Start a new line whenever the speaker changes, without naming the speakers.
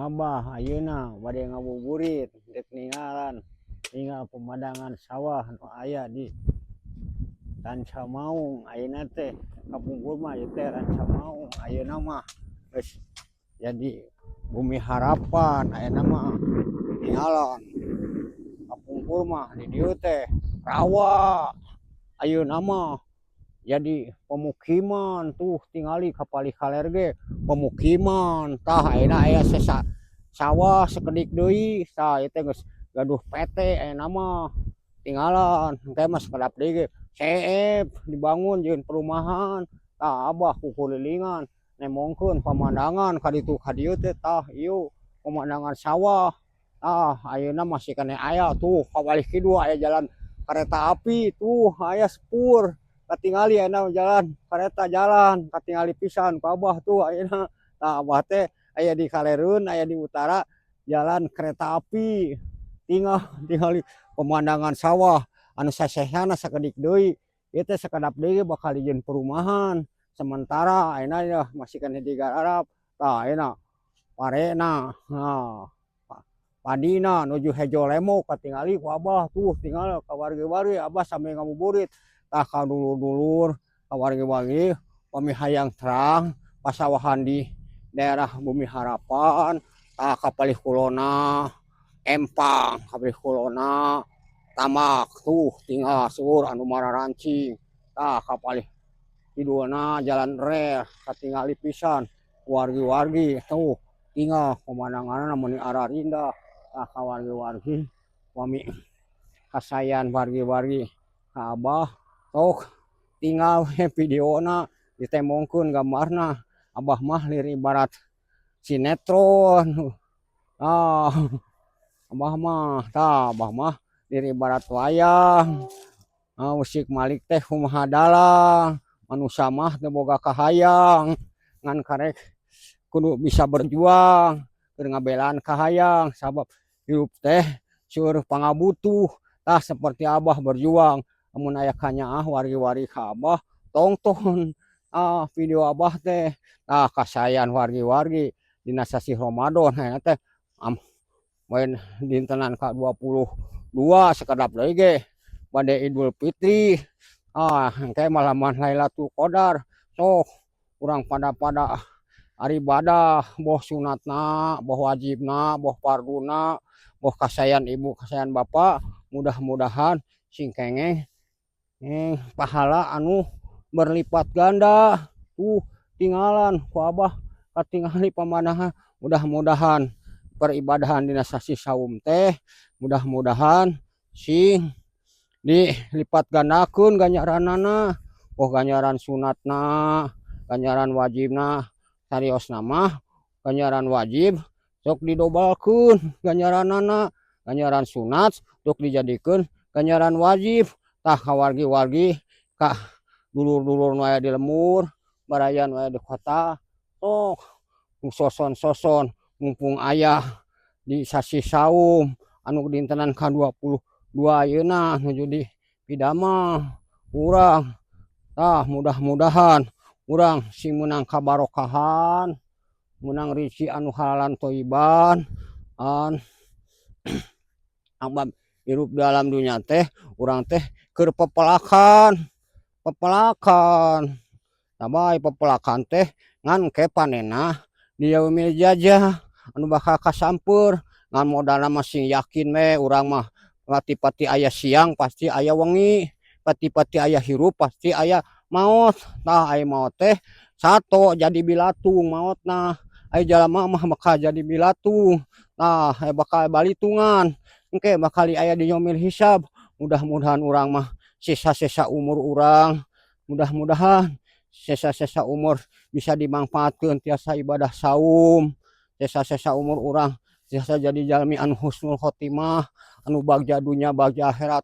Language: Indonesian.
Abah ayeuna bade ngabuburit dek ningal pemandangan sawah nu aya di Rancamaung. Ayeuna teh kapungkur mah ieu teh Rancamaung, ayeuna mah geus jadi Bumi Harapan. Ayeuna mah tinggalan kapungkur mah di dieu teh rawa, ayeuna mah jadi pemukiman tuh tingali kapali kaler ge pemukiman. Tah ayeuna aya sawah sakedik deui, tah ieu teh geus gaduh PT ayeuna mah tinggalan engke mah sakedap deui ge seep dibangun jeung perumahan. Tah Abah kukelilingan nemongkeun pemandangan ka ditu ka dieu teh tah ieu pemandangan sawah. Tah ayeuna masih keneh aya tuh kawali kidul aya jalan kareta api tuh aya sepur katingali ayeuna jalan kareta jalan katingali pisan ku Abah tuh ayeuna. Tah Abah teh aya di Kalereun aya di utara jalan kereta api tingali pemandangan sawah anu sasehana sakedik deui. Ieu teh sakedap deui bakal dijieun perumahan sementara ayeuna ya masih keneh digararap. Tah ayeuna parena padina nuju Hejo Lemo katingali ku Abah tuh tinggal ka wargi-wargi Abah sambil ngabuburit. Tah ka dulur-dulur ka wargi-wargi pami hayang terang pasawahan di daerah Bumi Harapan. Tah kapalih kulona empang, kapalih kulona tamak tuh tinggal sur anu mararancing. Tah kapalih kidulna jalan rel katingali pisan wargi-wargi tuh tinggal pemandanganna mun ararindah. Tah ka wargi-wargi pami kasayan wargi-wargi ka Abah sok tinggal we videona ditemongkeun gambarna. Abah mah lir ibarat sinetron. Abah mah lir ibarat wayang. Usik Malik teh kumaha dalang, manusia mah teu boga kahayang ngan karek kudu bisa berjuang keur ngabelaan kahayang sabab hirup teh seueur pangabutuh. Tah seperti Abah berjuang amun aya kanyaah wargi-wargi ka Abah tongton video Abah teh. Tah kasayan wargi-wargi dina sasi Ramadan aya teh moin dintenan ka-22 sakedap deui ge bade Idul Fitri. Engke malaman Lailatul Qadar sok urang pada aribadah boh sunatna, boh wajibna, boh farduna, boh kasayan ibu kasayan bapa. Mudah-mudahan sing kengeng pahala anu berlipat ganda tuh tinggalan ku Abah katingali pamandangan. Mudah-mudahan peribadahan dina sasi saum teh mudah-mudahan sing dilipat gandakeun ganjaranana, boh ganjaran sunatna, ganjaran wajibna. Sariosna mah ganjaran wajib sok didobelkeun ganjaranana, ganjaran sunat sok dijadikeun ganjaran wajib. Tah ka wargi-wargi ka dulur-dulur nu aya di lembur barayan nu aya di kota sok soson-soson mumpung aya di sasi saum anu dintenan ka-22 ayeuna nuju di pidamah urang. Tah mudah-mudahan urang sing meunang kabarokahan, meunang rizki anu halalan thoiban Abah hirup dalam dunia teh urang teh keur pepelakan. Sabai pepelakan teh ngan ke panenna di yaumil jajah anu bakal kasampeur ngan modalna masih yakin we urang mah pati-pati aya siang pasti aya wengi, pati-pati aya hirup pasti aya maot. Tah aya maot teh sato jadi bilatung maotna, aya jalema mah bakal jadi bilatung. Nah bakal balitungan engke bakal aya di yaumil hisab. Mudah-mudahan urang mah sisa-sisa umur urang, mudah-mudahan sisa-sisa umur bisa dimanfaatkeun tiasa ibadah saum, sisa-sisa umur urang tiasa jadi jalmi anu husnul khotimah, anu bagja dunya bagja akhirat